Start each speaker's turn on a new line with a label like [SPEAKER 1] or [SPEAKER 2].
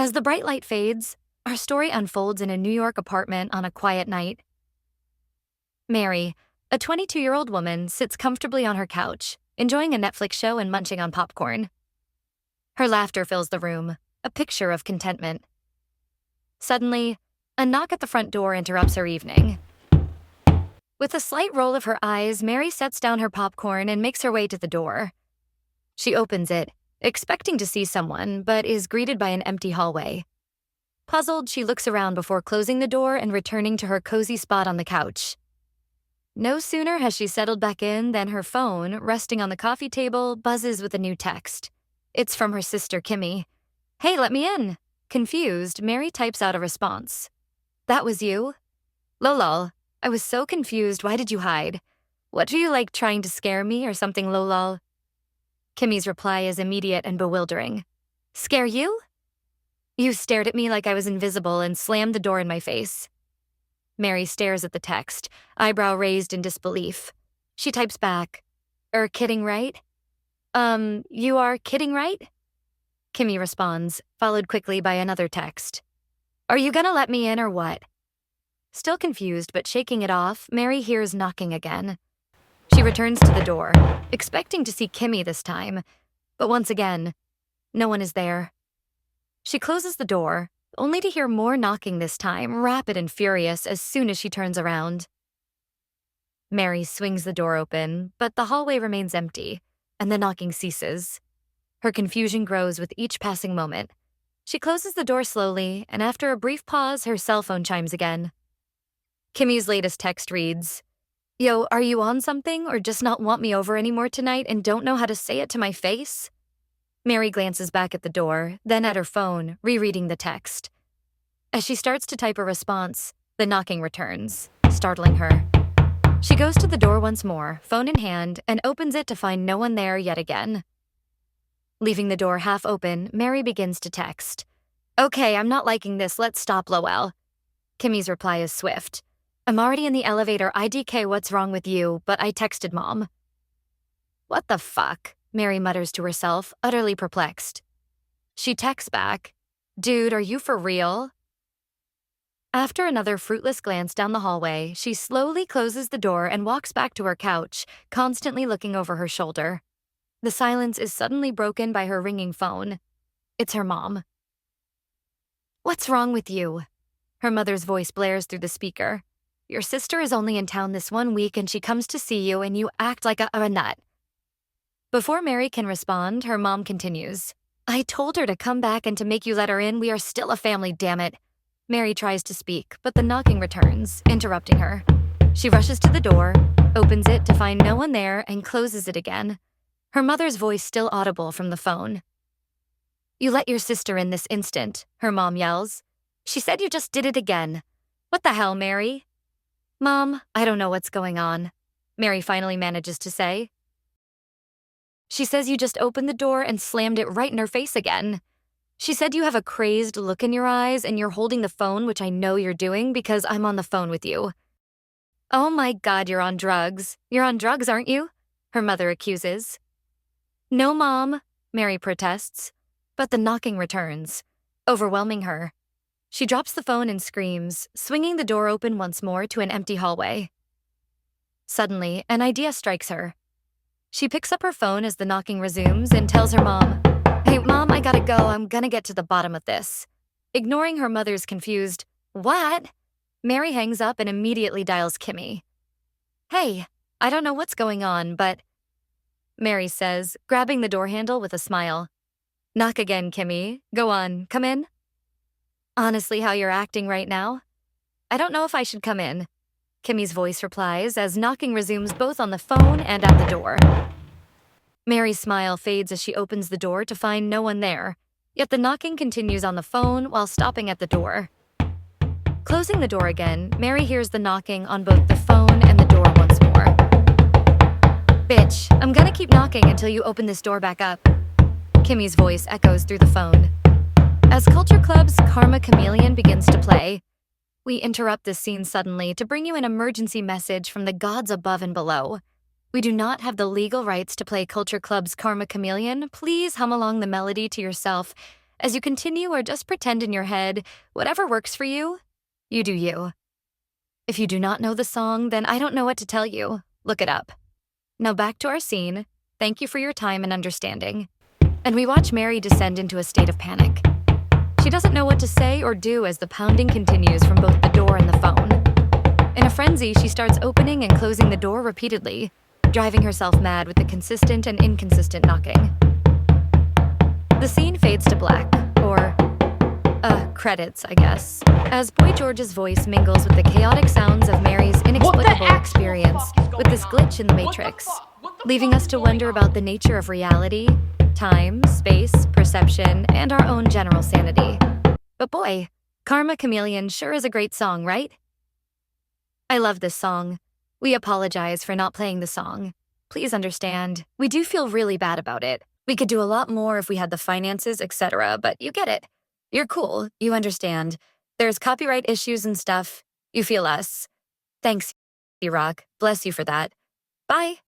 [SPEAKER 1] As the bright light fades, our story unfolds in a New York apartment on a quiet night. Mary, a 22-year-old woman, sits comfortably on her couch, enjoying a Netflix show and munching on popcorn. Her laughter fills the room, a picture of contentment. Suddenly, a knock at the front door interrupts her evening. With a slight roll of her eyes, Mary sets down her popcorn and makes her way to the door. She opens it, expecting to see someone, but is greeted by an empty hallway. Puzzled, she looks around before closing the door and returning to her cozy spot on the couch. No sooner has she settled back in than her phone, resting on the coffee table, buzzes with a new text. It's from her sister, Kimmy. "Hey, let me in." Confused, Mary types out a response. "That was you? Lolol. I was so confused. Why did you hide? What were you like, trying to scare me or something, lolol?" Kimmy's reply is immediate and bewildering. "Scare you? You stared at me like I was invisible and slammed the door in my face." Mary stares at the text, eyebrow raised in disbelief. She types back, Kidding, right? You are kidding, right?" Kimmy responds, followed quickly by another text. "Are you gonna let me in or what?" Still confused but shaking it off, Mary hears knocking again. She returns to the door, expecting to see Kimmy this time, but once again, no one is there. She closes the door, only to hear more knocking this time, rapid and furious, as soon as she turns around. Mary swings the door open, but the hallway remains empty, and the knocking ceases. Her confusion grows with each passing moment. She closes the door slowly, and after a brief pause, her cell phone chimes again. Kimmy's latest text reads, "Yo, are you on something or just not want me over anymore tonight and don't know how to say it to my face?" Mary glances back at the door, then at her phone, rereading the text. As she starts to type a response, the knocking returns, startling her. She goes to the door once more, phone in hand, and opens it to find no one there yet again. Leaving the door half open, Mary begins to text. "Okay, I'm not liking this. Let's stop, Lowell." Kimmy's reply is swift. "I'm already in the elevator. IDK, what's wrong with you? But I texted Mom." "What the fuck?" Mary mutters to herself, utterly perplexed. She texts back, "Dude, are you for real?" After another fruitless glance down the hallway, she slowly closes the door and walks back to her couch, constantly looking over her shoulder. The silence is suddenly broken by her ringing phone. It's her mom. "What's wrong with you?" Her mother's voice blares through the speaker. "Your sister is only in town this 1 week and she comes to see you and you act like a nut." Before Mary can respond, her mom continues. "I told her to come back and to make you let her in. We are still a family, damn it." Mary tries to speak, but the knocking returns, interrupting her. She rushes to the door, opens it to find no one there, and closes it again. Her mother's voice still audible from the phone. "You let your sister in this instant," her mom yells. "She said you just did it again." "What the hell, Mary?" "Mom, I don't know what's going on," Mary finally manages to say. "She says you just opened the door and slammed it right in her face again. She said you have a crazed look in your eyes and you're holding the phone, which I know you're doing because I'm on the phone with you." "Oh my God, you're on drugs. You're on drugs, aren't you?" her mother accuses. "No, Mom," Mary protests, but the knocking returns, overwhelming her. She drops the phone and screams, swinging the door open once more to an empty hallway. Suddenly, an idea strikes her. She picks up her phone as the knocking resumes and tells her mom, "Hey, Mom, I gotta go. I'm gonna get to the bottom of this." Ignoring her mother's confused, "What?" Mary hangs up and immediately dials Kimmy. "Hey, I don't know what's going on, but..." Mary says, grabbing the door handle with a smile. "Knock again, Kimmy. Go on, come in." "Honestly, how you're acting right now? I don't know if I should come in," Kimmy's voice replies as knocking resumes both on the phone and at the door. Mary's smile fades as she opens the door to find no one there, yet the knocking continues on the phone while stopping at the door. Closing the door again, Mary hears the knocking on both the phone and the door once more. "Bitch, I'm gonna keep knocking until you open this door back up," Kimmy's voice echoes through the phone. As Culture Club's Karma Chameleon begins to play, we interrupt this scene suddenly to bring you an emergency message from the gods above and below. We do not have the legal rights to play Culture Club's Karma Chameleon. Please hum along the melody to yourself As you continue or just pretend in your head, whatever works for you, you do you. If you do not know the song, then I don't know what to tell you. Look it up. Now back to our scene. Thank you for your time and understanding. And we watch Mary descend into a state of panic. She doesn't know what to say or do as the pounding continues from both the door and the phone. In a frenzy, she starts opening and closing the door repeatedly, driving herself mad with the consistent and inconsistent knocking. The scene fades to black, or credits, I guess, as Boy George's voice mingles with the chaotic sounds of Mary's inexplicable experience with this glitch in the Matrix, leaving us to wonder about the nature of reality, time, space, perception, and our own general sanity. But boy, Karma Chameleon sure is a great song, right? I love this song. We apologize for not playing the song. Please understand, we do feel really bad about it. We could do a lot more if we had the finances, etc., but you get it. You're cool, you understand. There's copyright issues and stuff. You feel us. Thanks, E-Rock. Bless you for that. Bye.